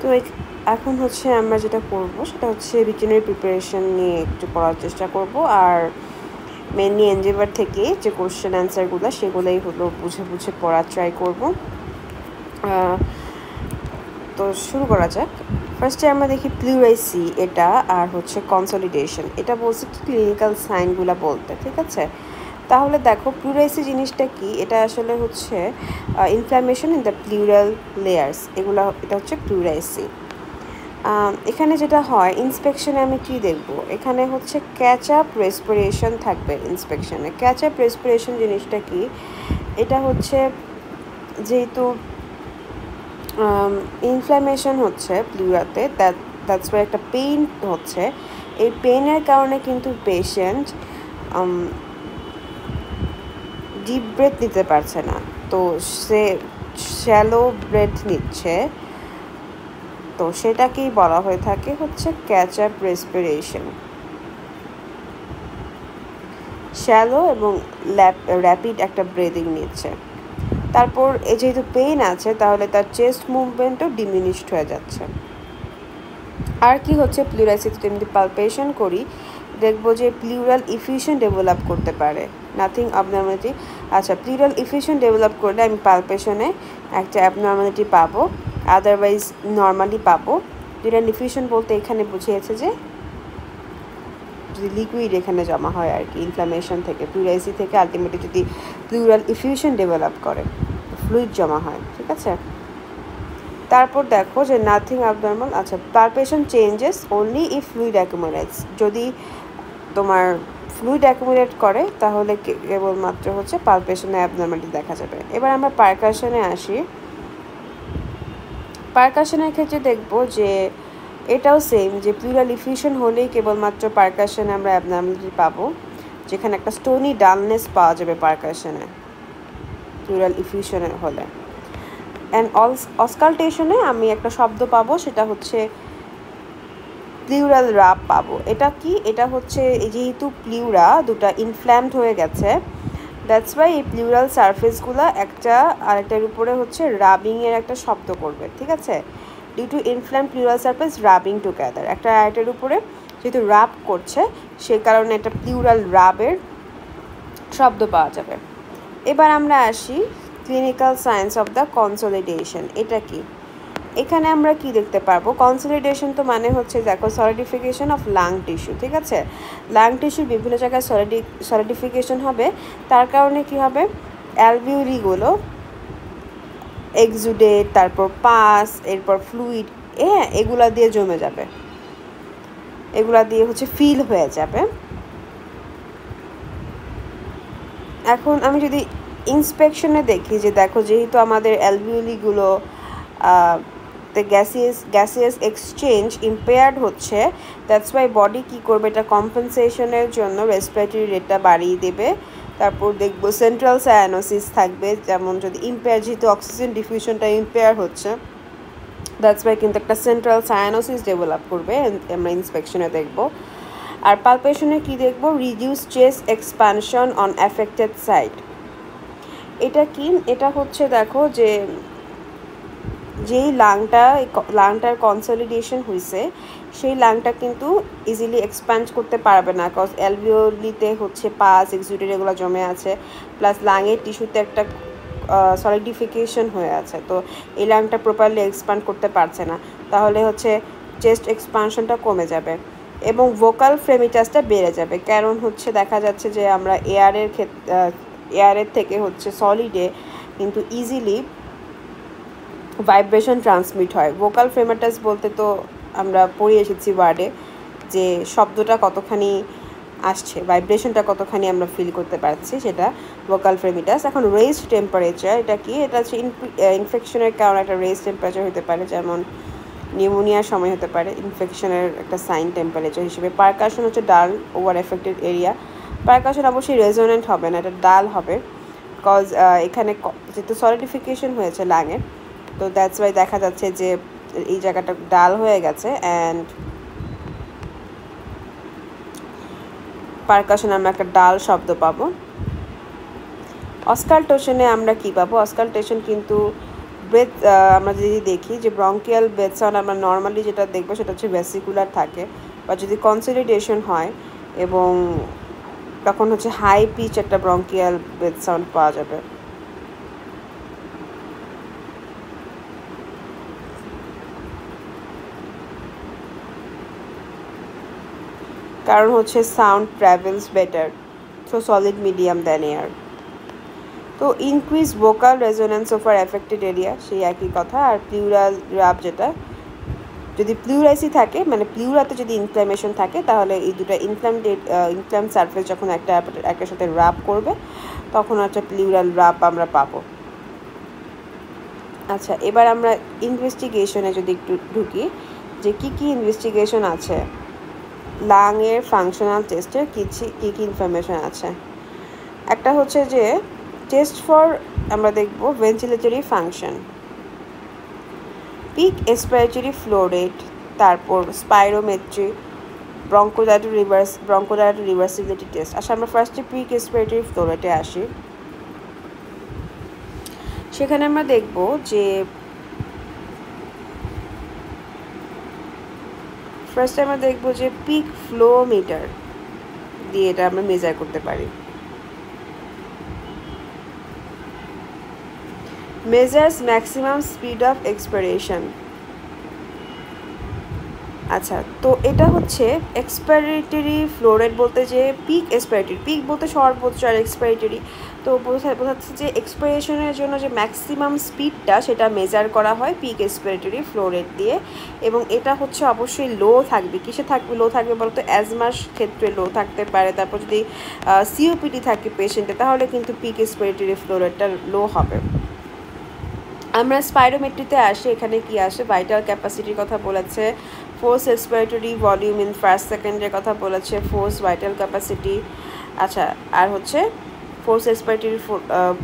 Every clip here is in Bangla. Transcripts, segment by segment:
তো এখন হচ্ছে আমরা যেটা করব সেটা হচ্ছে রিটেনের প্রিপারেশন নিয়ে একটু পড়ার চেষ্টা করব, আর মেনলি এনজেভার থেকে যে কোশ্চেন অ্যান্সারগুলো সেগুলোই হলো বুঝে বুঝে পড়ার ট্রাই করব। তো শুরু করা যাক। ফার্স্টে আমরা দেখি প্লুরাইসি এটা, আর হচ্ছে কনসলিডেশন। এটা বলছে কি ক্লিনিক্যাল সাইনগুলো বলতে, ঠিক আছে? তাহলে দেখো প্লুরাইসি জিনিসটা কি, এটা আসলে হচ্ছে inflammation in the plural layers, এটা হচ্ছে প্লুরাইসি। এখানে যেটা হয় ইন্সপেকশনে আমি কি দেখব, এখানে হচ্ছে ক্যাচ আপ রেসপিরেশন থাকবে ইন্সপেকশনে। ক্যাচ আপ রেসপিরেশন জিনিসটা কি, এটা হচ্ছে যেহেতু ইনফ্ল্যামেশন হচ্ছে প্লুরাতে, দ্যাটস ওয়াই একটা পেইন হচ্ছে। এই পেইনের কারণে কিন্তু পেশেন্ট ডিপ ব্রেথ নিতে পারছে না, তো সে শ্যালো ব্রেথ নিচ্ছে, তো সেটাকেই বলা হয়ে থাকে হচ্ছে ক্যাচ আপ রেসপিরেশন। শ্যালো এবং র্যাপিড একটা ব্রেদিং নিচ্ছে। তারপর যেহেতু পেইন আছে তাহলে তার চেস্ট মুভমেন্টও ডিমিনিশড হয়ে যাচ্ছে। আর কি হচ্ছে প্লুরাইসিস, যদি পালপেশন করি দেখবো যে প্লুরাল ইফিউশন ডেভেলপ করতে পারে, নাথিং অ্যাবনর্মালিটি। আচ্ছা, প্লুরাল ইফিউশন ডেভেলপ করলে আমি পালপেশনে একটা অ্যাবনর্মালিটি পাবো, আদারওয়াইজ নর্মালি পাবো। প্লুরাল ইফিউশন বলতে এখানে বুঝিয়েছে যে যদি লিকুইড এখানে জমা হয় আর কি, ইনফ্লামেশন থেকে, প্লুরাইসি থেকে আলটিমেটলি যদি প্লুরাল ইফিউশন ডেভেলপ করে, ফ্লুইড জমা হয়, ঠিক আছে? তারপর দেখো যে নাথিং অ্যাবনর্মাল। আচ্ছা, palpation changes only if fluid accumulates, যদি তোমার ফ্লুইড অ্যাকুমুলেট করে তাহলে কেবলমাত্র হচ্ছে পালপেশনে অ্যাবনর্মালিটি দেখা যাবে। এবার আমরা পারকাশনে আসি। পারকাশনের ক্ষেত্রে দেখবো যে এটাও সেম, যে প্লুরাল ইফিউশন হলেই কেবলমাত্র পারকাশনে আমরা অ্যাবনর্মালিটি পাবো, যেখানে একটা স্টোনি ডালনেস পাওয়া যাবে পারকাশনে প্লুরাল ইফিউশনে হলে। অ্যান্ড অসকালটেশনে আমি একটা শব্দ পাবো, সেটা হচ্ছে প্লিউরাল রাব পাবো। এটা কি, এটা হচ্ছে যেহেতু প্লিউরা দুটা ইনফ্ল্যামড হয়ে গেছে, দ্যাটস ওয়াই এই প্লিউরাল সারফেসগুলো একটা আরেকটার উপরে হচ্ছে রাবিংয়ের একটা শব্দ করবে, ঠিক আছে? Due to inflamed pleural surface rubbing together, একটা আরেকটার উপরে যেহেতু রাব করছে সে কারণে একটা প্লিউরাল রাবের শব্দ পাওয়া যাবে। এবার আমরা আসি clinical science of the consolidation. এটা কি, এখানে আমরা কি দেখতে পারবো, কনসলিডেশন তো মানে হচ্ছে দেখো সলিডিফিকেশন অফ লাং টিস্যু, ঠিক আছে? লাং টিস্যুর বিভিন্ন জায়গায় সলিডিফিকেশন হবে, তার কারণে কি হবে, অ্যালভিওলিগুলো এক্সুডেট, তারপর পাস, এরপর ফ্লুইড, হ্যাঁ এগুলা দিয়ে জমে যাবে, এগুলা দিয়ে হচ্ছে ফিল হয়ে যাবে। এখন আমি যদি ইন্সপেকশনে দেখি যে দেখো যেহেতু আমাদের অ্যালভিওলিগুলো গ্যাসিয়াস এক্সচেঞ্জ ইম্পেয়ার্ড হচ্ছে, দ্যাটস ওয়াই বডি কী করবে, এটা কম্পেনসেশনের জন্য রেসপিরেটরি রেটটা বাড়িয়ে দেবে। তারপর দেখবো সেন্ট্রাল সায়ানোসিস থাকবে, যেমন যদি ইম্পেয়ার, যেহেতু অক্সিজেন ডিফিউশনটা ইম্পেয়ার হচ্ছে, দ্যাটস ওয়াই কিন্তু একটা সেন্ট্রাল সায়ানোসিস ডেভেলপ করবে, আমরা ইন্সপেকশনে দেখবো। আর পালপেশনে কি দেখবো, reduce chest expansion on affected side. এটা কি, এটা হচ্ছে দেখো যে যেই লাংটার কনসলিডেশন হয়েছে সেই লাংটা কিন্তু ইজিলি এক্সপ্যান্ড করতে পারবে না, কজ অ্যালভিওলিতে হচ্ছে পাস এক্সুডেট এগুলো জমে আছে, প্লাস লাংয়ের টিস্যুতে একটা সলিডিফিকেশন হয়ে আছে, তো এই লাংটা প্রপারলি এক্সপ্যান্ড করতে পারছে না, তাহলে হচ্ছে চেস্ট এক্সপানশনটা কমে যাবে এবং ভোকাল ফ্রেমিটাসটা বেড়ে যাবে। কারণ হচ্ছে দেখা যাচ্ছে যে আমরা এয়ারের থেকে হচ্ছে সলিডে কিন্তু ইজিলি ভাইব্রেশন ট্রান্সমিট হয়। ভোকাল ফ্রেমাটাস বলতে তো আমরা পড়ে এসেছি ওয়ার্ডে যে শব্দটা কতখানি আসছে, ভাইব্রেশনটা কতখানি আমরা ফিল করতে পারছি, সেটা ভোকাল ফ্রেমিটাস। এখন রেইজড টেম্পারেচার, এটা কি, এটা হচ্ছে ইনফেকশনের কারণে একটা রেইজ টেম্পারেচার হতে পারে, যেমন নিউমোনিয়ার সময় হতে পারে ইনফেকশনের একটা সাইন টেম্পারেচার হিসেবে। পারকাশন হচ্ছে ডাল ওভার এফেক্টেড এরিয়া। পারকাশন অবশ্যই রেজোনেন্ট হবে না, এটা ডাল হবে, কজ এখানে যেহেতু সলিডিফিকেশন হয়েছে লাঙের, তো দ্যাটস ওয়াই দেখা যাচ্ছে যে এই জায়গাটা ডাল হয়ে গেছে। অ্যান্ড পারকাশন আমরা একটা ডাল শব্দ পাবো। অসকালটেশনে আমরা কি পাবো, অসকালটেশন কিন্তু ব্রেথ আমরা যদি দেখি যে ব্রঙ্কিয়াল ব্রেথ সাউন্ড আমরা নর্মালি যেটা দেখবো সেটা হচ্ছে ভেসিকুলার থাকে, বা যদি কনসলিডেশন হয় এবং তখন হচ্ছে হাই পিচ একটা ব্রঙ্কিয়াল ব্রেথ সাউন্ড পাওয়া যাবে। কারণ হচ্ছে sound travels better through solid medium than air. তো increase vocal resonance over affected area, সেই একই কথা। আর প্লিউরাল রাব, যেটা যদি প্লিউরাইসি থাকে মানে প্লিউরাতে যদি ইনফ্ল্যামেশন থাকে তাহলে এই দুটা ইনফ্ল্যাম সারফেস যখন একটার সাথে রাব করবে তখন একটা প্লিউরাল রাব আমরা পাবো। আচ্ছা, এবার আমরা ইনভেস্টিগেশনে যদি একটু ঢুকি যে কী কী ইনভেস্টিগেশন আছে, লাংয়ের ফাংশনাল টেস্টের কী কী ইনফরমেশন আছে। একটা হচ্ছে যে টেস্ট ফর আমরা দেখব ventilatory function, peak expiratory flow rate, তারপর স্পাইরোমেট্রি, ব্রঙ্কোডাইলেটর রিভার্সিবিলিটি টেস্ট। আচ্ছা, আমরা ফার্স্টে পিক এক্সপাইরেটরি ফ্লো রেটে আসি। সেখানে আমরা দেখব যে ফার্স্টে আমরা দেখব যে পিক ফ্লো মিটার দিয়ে এটা আমরা মেজার করতে পারি। Measures maximum speed of expiration. আচ্ছা, তো এটা হচ্ছে এক্সপাইরেটরি ফ্লো রেট বলতে যে পিক এক্সপাইরেটরি, পিক বলতে সর্বোচ্চ আর এক্সপাইরেটরি, তো বোঝাচ্ছে যে এক্সপাইরেশনের জন্য যে ম্যাক্সিমাম স্পিডটা সেটা মেজার করা হয় পিক এক্সপাইরেটরি ফ্লো রেট দিয়ে। এবং এটা হচ্ছে অবশ্যই লো থাকবে। কিসে থাকবে লো থাকবে বলতো? অ্যাজমার ক্ষেত্রে লো থাকতে পারে। তারপর যদি সিওপিডি থাকে পেশেন্টে তাহলে কিন্তু পিক এক্সপাইরেটরি ফ্লো রেটটা লো হবে। আমরা স্পাইরোমেট্রিতে আসি। এখানে কি আসে? ভাইটাল ক্যাপাসিটির কথা বলেছে, force expiratory volume in first সেকেন্ডের কথা বলেছে, ফোর্স ভাইটাল ক্যাপাসিটি। আচ্ছা, আর হচ্ছে force expiratory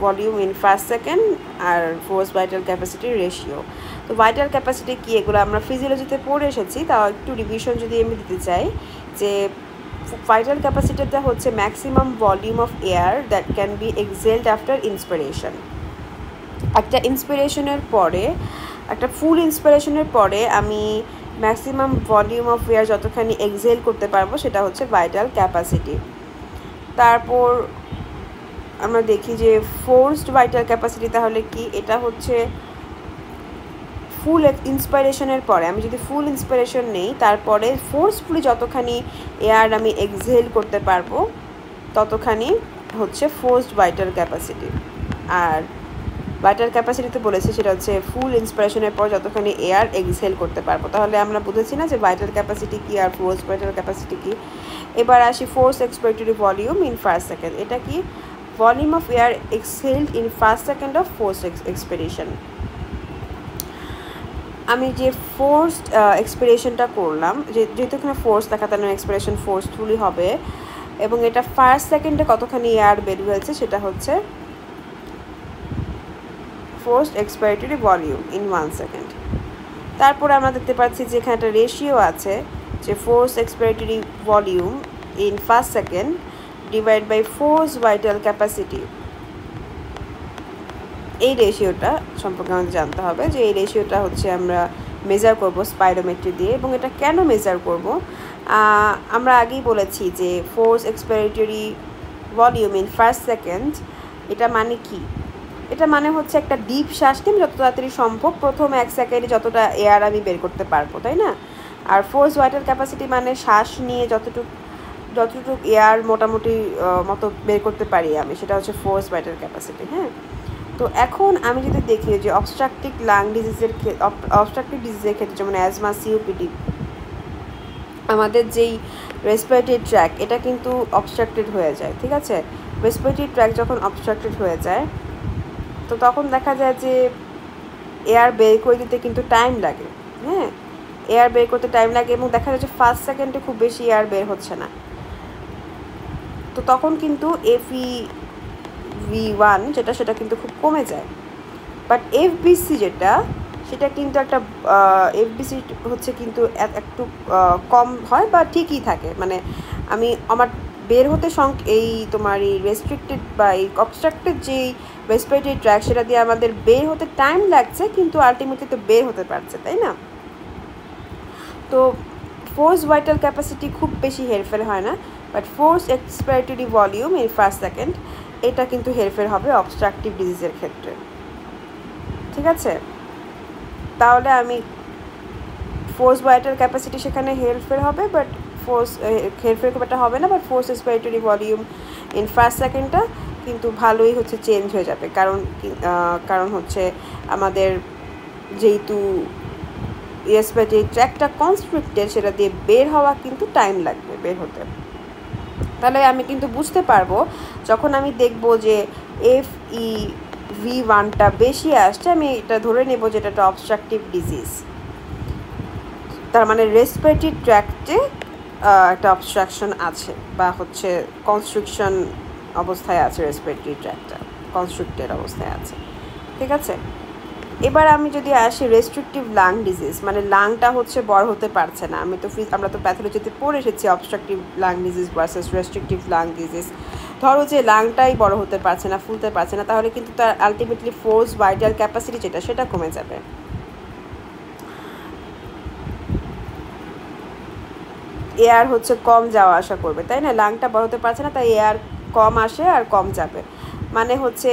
volume in first second আর ফোর্স ভাইটাল ক্যাপাসিটির রেশিও। তো ভাইটাল ক্যাপাসিটি কি, এগুলো আমরা ফিজিওলজিতে পড়ে এসেছি, তাও একটু রিভিশন যদি আমি দিতে চাই যে ভাইটাল ক্যাপাসিটিটা হচ্ছে maximum volume of air that can be exhaled after inspiration. একটা ইন্সপিরেশনের পরে, একটা ফুল ইন্সপিরেশনের পরে আমি ম্যাক্সিমাম ভলিউম অফ এয়ার যতখানি এক্সেল করতে পারবো সেটা হচ্ছে ভাইটাল ক্যাপাসিটি। তারপর আমরা দেখি যে ফোর্সড ভাইটাল ক্যাপাসিটি তাহলে কি, এটা হচ্ছে ফুল ইন্সপিরেশনের পরে আমি যদি ফুল ইন্সপিরেশন নেই তারপরে ফোর্সফুলি যতখানি এয়ার আমি এক্সহেল করতে পারবো ততখানি হচ্ছে ফোর্সড ভাইটাল ক্যাপাসিটি। আর ভাইটাল ক্যাপাসিটিতে বলেছে সেটা হচ্ছে ফুল ইন্সপিরেশনের পর যতখানি এয়ার এক্সহেল করতে পারবো। তাহলে আমরা বুঝেছি না যে ভাইটাল ক্যাপাসিটি কি আর ফোর্স ভাইটাল ক্যাপাসিটি কি। এবার আসি force expiratory volume in first second. এটা কি? Volume of air exhaled in first second of force expiration. আমি যে ফোর্সড এক্সপিরেশনটা করলাম, যেহেতু এখানে ফোর্স দেখা তাহলে এক্সপিরেশন ফোর্সফুলি হবে, এবং এটা ফার্স্ট সেকেন্ডে কতখানি এয়ার বের হয়েছে সেটা হচ্ছে ফোর্সড এক্সপাইরেটরি ভলিউম ইন 1 সেকেন্ড। তারপরে আমরা দেখতে পাচ্ছি যে এখানে একটা রেশিও আছে যে force expiratory volume in first second divide by force vital capacity. এই রেশিওটা সম্পর্কে আমাদের জানতে হবে যে এই রেশিওটা হচ্ছে আমরা মেজার করব স্পাইরোমেট্রি দিয়ে। এবং এটা কেন মেজার করব? আমরা আগেই বলেছি যে force expiratory volume in first second, এটা মানে কি? এটা মানে হচ্ছে একটা ডিপ শ্বাস নিয়ে যত তাড়াতাড়ি সম্ভব প্রথম 1 সেকেন্ডে যতটা এয়ার আমি বের করতে পারবো, তাই না? আর ফোর্স ভাইটাল ক্যাপাসিটি মানে শ্বাস নিয়ে যতটুকু এয়ার মোটামুটি মতো বের করতে পারি আমি, সেটা হচ্ছে ফোর্স ভাইটাল ক্যাপাসিটি। হ্যাঁ, তো এখন আমি যদি দেখি যে অবস্ট্রাকটিভ ডিজিজের ক্ষেত্রে যেমন অ্যাজমা, সিওপিডি, আমাদের যেই রেসপিরেটরি ট্র্যাক এটা কিন্তু অবস্ট্রাক্টেড হয়ে যায়। ঠিক আছে, রেসপিরেটরি ট্র্যাক যখন অবস্ট্রাক্টেড হয়ে যায় তো তখন দেখা যায় যে এয়ার বের করে দিতে কিন্তু টাইম লাগে। হ্যাঁ, এয়ার বের করতে টাইম লাগে এবং দেখা যায় যে ফার্স্ট সেকেন্ডে খুব বেশি এয়ার বের হচ্ছে না। তো তখন কিন্তু FEV1 সেটা কিন্তু খুব কমে যায়। বাট এফবিসি সেটা কিন্তু একটা এফবিসি হচ্ছে কিন্তু একটু কম হয় বা ঠিকই থাকে। মানে আমার বের হতে এই তোমার এই রেস্ট্রিক্টেড বা এই অবস্ট্রাক্টেড যেই রেসপিরেটরি ট্র্যাক, সেটা দিয়ে আমাদের বের হতে টাইম লাগছে, কিন্তু আলটিমেটলি তো বের হতে পারছে, তাই না? তো ফোর্স ভাইটাল ক্যাপাসিটি খুব বেশি হেরফের হয় না, but force expiratory volume in first second এটা কিন্তু হেরফের হবে অবস্ট্রাকটিভ ডিজিজের ক্ষেত্রে। ঠিক আছে, তাহলে আমি ফোর্স ভাইটাল ক্যাপাসিটি সেখানে হেরফের হবে, বাট ফোর্স হেরফের খুব একটা হবে না, but force expiratory volume in first সেকেন্ডটা কিন্তু ভালোই হচ্ছে চেঞ্জ হয়ে যাবে। কারণ হচ্ছে আমাদের যেহেতু রেসপিরেটরি ট্র্যাকটা কনস্ট্রিক্টেড, সেটা দিয়ে বের হওয়া কিন্তু টাইম লাগবে বের হতে। তাহলে আমি কিন্তু বুঝতে পারবো যখন আমি দেখব যে FEV1টা বেশি আসছে, আমি এটা ধরে নেব যে এটা একটা অবস্ট্রাকটিভ ডিজিজ। তার মানে রেসপিরেটরি ট্র্যাক্টে একটা অবস্ট্রাকশন আছে, বা হচ্ছে কনস্ট্রিকশন অবস্থায় আছে, রেসপিরেটরি ট্র্যাক্টটা কনস্ট্রিক্টেড অবস্থায় আছে। ঠিক আছে, এবার আমি যদি আসি রেস্ট্রিকটিভ লাং ডিজিজ, মানে লাংটা হচ্ছে বড় হতে পারছে না। আমরা তো প্যাথোলজিতে পড়ে এসেছি obstructive lung disease versus restrictive lung disease. ধরো যে লাংটাই বড় হতে পারছে না, ফুলতে পারছে না, তাহলে কিন্তু তার আলটিমেটলি ফোর্স ভাইটাল ক্যাপাসিটি যেটা, সেটা কমে যাবে। এয়ার হচ্ছে কম যাওয়া আসা করবে, তাই না? লাংটা বড় হতে পারছে না, তাই এয়ার কম আসে আর কম যাবে, মানে হচ্ছে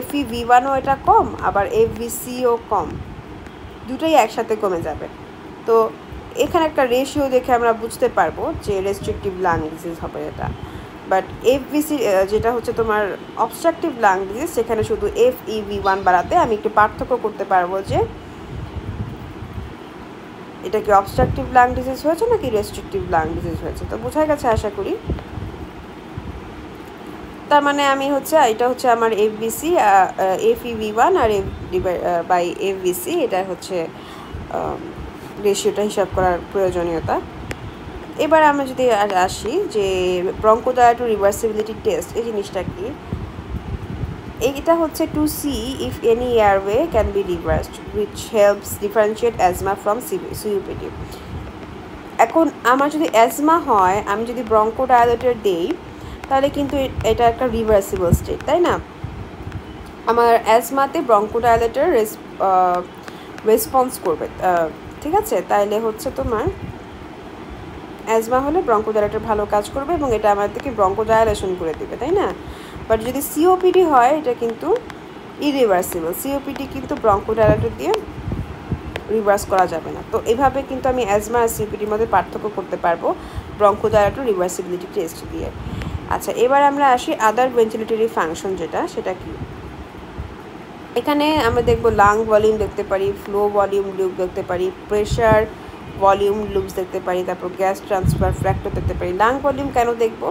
FEV1ও এটা কম, আবার FVCও কম, দুটোই একসাথে কমে যাবে। তো এখানে একটা রেশিও দেখে আমরা বুঝতে পারবো যে রেস্ট্রিকটিভ লাং ডিজিজ হবে এটা। বাট FVC যেটা হচ্ছে তোমার অবস্ট্রাকটিভ লাং ডিজিজ, সেখানে শুধু FEV1 বাড়াতে আমি একটু পার্থক্য করতে পারবো যে এটা কি অবস্ট্রাকটিভ লাং ডিজিজ হয়েছে নাকি রেস্ট্রিকটিভ লাং ডিজিজ হয়েছে। তো বোঝা গেছে আশা করি। তার মানে আমি হচ্ছে এটা হচ্ছে আমার FEV1 আর বাই FVC, এটা হচ্ছে রেশিওটা হিসাব করার প্রয়োজনীয়তা। এবার আমরা যদি আসি যে ব্রঙ্কোডায়ালাটার রিভার্সিবিলিটি টেস্ট, এই জিনিসটা কি? এটা হচ্ছে to see if any airway can be reversed which helps differentiate asthma from COPD। এখন আমার যদি অ্যাজমা হয়, আমি যদি ব্রঙ্কোডায়ালেটর দেই, তাহলে কিন্তু এটা একটা রিভার্সিবল স্টেট, তাই না? আমার অ্যাজমাতে ব্রঙ্কোডায়ালেটর রেসপন্স করবে, ঠিক আছে? তাইলে হচ্ছে তোমার অ্যাজমা হলে ব্রঙ্কোডায়ালেটর ভালো কাজ করবে এবং এটা আমাদেরকে ব্রঙ্কোডায়ালেশন করে দেবে, তাই না? বাট যদি COPD হয়, এটা কিন্তু ইরিভার্সিবল। COPD কিন্তু ব্রঙ্কোডায়ালেটর দিয়ে রিভার্স করা যাবে না। তো এভাবে কিন্তু আমি অ্যাজমা আর COPDর মধ্যে পার্থক্য করতে পারবো ব্রঙ্কোডায়ালেটর রিভার্সিবিলিটি টেস্ট দিয়ে। আচ্ছা, এবার আমরা আসি আদার ভেন্টিলেটরি ফাংশন যেটা, সেটা কি? এখানে আমরা দেখবো লাং ভলিউম দেখতে পারি, ফ্লো ভলিউম লুপ দেখতে পারি, প্রেশার ভলিউম লুপস দেখতে পারি, তারপর গ্যাস ট্রান্সফার ফ্যাক্টর দেখতে পারি। লাং ভলিউম কেন দেখব?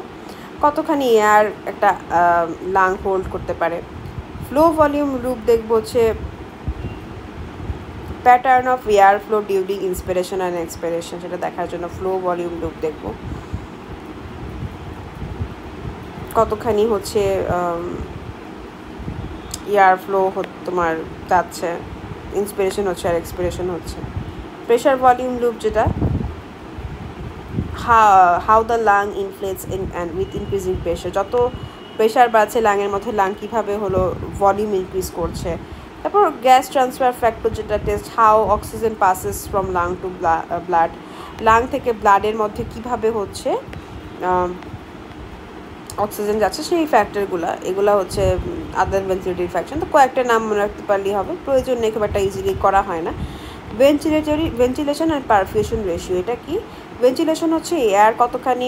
কতখানি এয়ার একটা লাং হোল্ড করতে পারে। ফ্লো ভলিউম লুপ দেখবো হচ্ছে pattern of air flow during inspiration and expiration, সেটা দেখার জন্য ফ্লো ভলিউম লুপ দেখব। কতখানি হচ্ছে এয়ার ফ্লো তোমার যাচ্ছে, ইন্সপিরেশন হচ্ছে আর এক্সপিরেশন হচ্ছে। প্রেশার ভলিউম লুপ যেটা, how the lung inflates and with increasing pressure, যত প্রেশার বাড়ছে লাংয়ের মধ্যে লাং কীভাবে হলো ভলিউম ইনক্রিজ করছে। তারপর গ্যাস ট্রান্সফার ফ্যাক্টর যেটা test, how oxygen passes from lung to blood, lung থেকে ব্লাডের মধ্যে কিভাবে হচ্ছে অক্সিজেন যাচ্ছে, সেই ফ্যাক্টরগুলো, এগুলো হচ্ছে আদার ভেন্টিলেটরি ফ্যাকশন। তো কয়েকটা নাম মনে রাখতে পারলেই হবে, প্রয়োজন নেই, খুব একটা ইজিলি করা হয় না। ভেন্টিলেশন অ্যান্ড পারফিউশন রেশিও, এটা কি? ভেন্টিলেশন হচ্ছে এয়ার কতখানি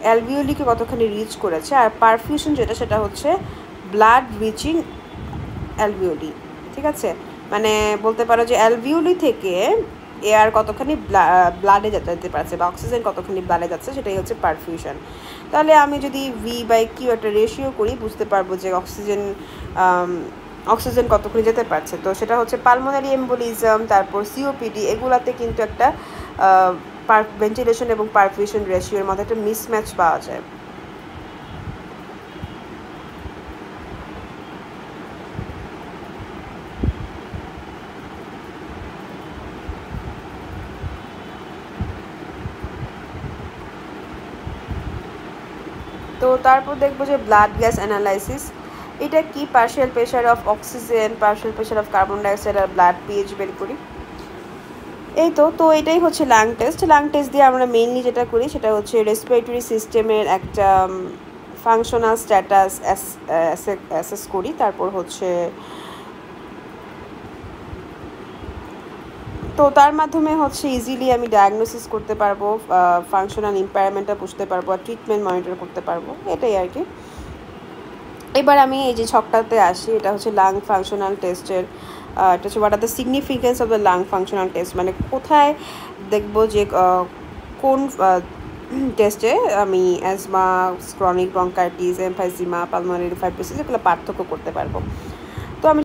অ্যালভিওলিকে কতখানি রিচ করেছে, আর পারফিউশন যেটা, সেটা হচ্ছে ব্লাড রিচিং অ্যালভিওলি। ঠিক আছে, মানে বলতে পারো যে অ্যালভিওলি থেকে এয়ার কতখানি ব্লাডে যেতে পারছে, বা অক্সিজেন কতখানি ব্লাডে যাচ্ছে, সেটাই হচ্ছে পারফিউশন। তাহলে আমি যদি V/Q একটা রেশিও করি, বুঝতে পারবো যে অক্সিজেন কতক্ষণ যেতে পারছে। তো সেটা হচ্ছে পালমোনারি এম্বোলিজম, তারপর COPD, এগুলাতে কিন্তু একটা ভেন্টিলেশন এবং পারফিউশন রেশিওর মধ্যে একটা মিসম্যাচ পাওয়া যায়। তো তারপর দেখবো যে ব্লাড গ্যাস অ্যানালাইসিস, এটা কি partial pressure of oxygen, partial pressure of carbon dioxide আর ব্লাড পিএইচ বের করি। এই তো এটাই হচ্ছে লাং টেস্ট। লাং টেস্ট দিয়ে আমরা মেইনলি যেটা করি সেটা হচ্ছে রেসপিরেটরি সিস্টেমের একটা ফাংশনাল স্ট্যাটাস অ্যাসেস করি। তারপর হচ্ছে তো তার মাধ্যমে হচ্ছে ইজিলি আমি ডায়াগনোসিস করতে পারবো, ফাংশনাল ইম্পায়ারমেন্টটা বুঝতে পারবো আর ট্রিটমেন্ট মনিটর করতে পারবো, এটাই আর কি। এবার আমি এই যে ছকটাতে আসি, এটা হচ্ছে লাং ফাংশনাল টেস্টের। এটা হচ্ছে what are the significance of the lung functional test, মানে কোথায় দেখবো যে কোন টেস্টে আমি asthma, chronic bronchitis, emphysema, pulmonary fibrosis এগুলো পার্থক্য করতে পারবো।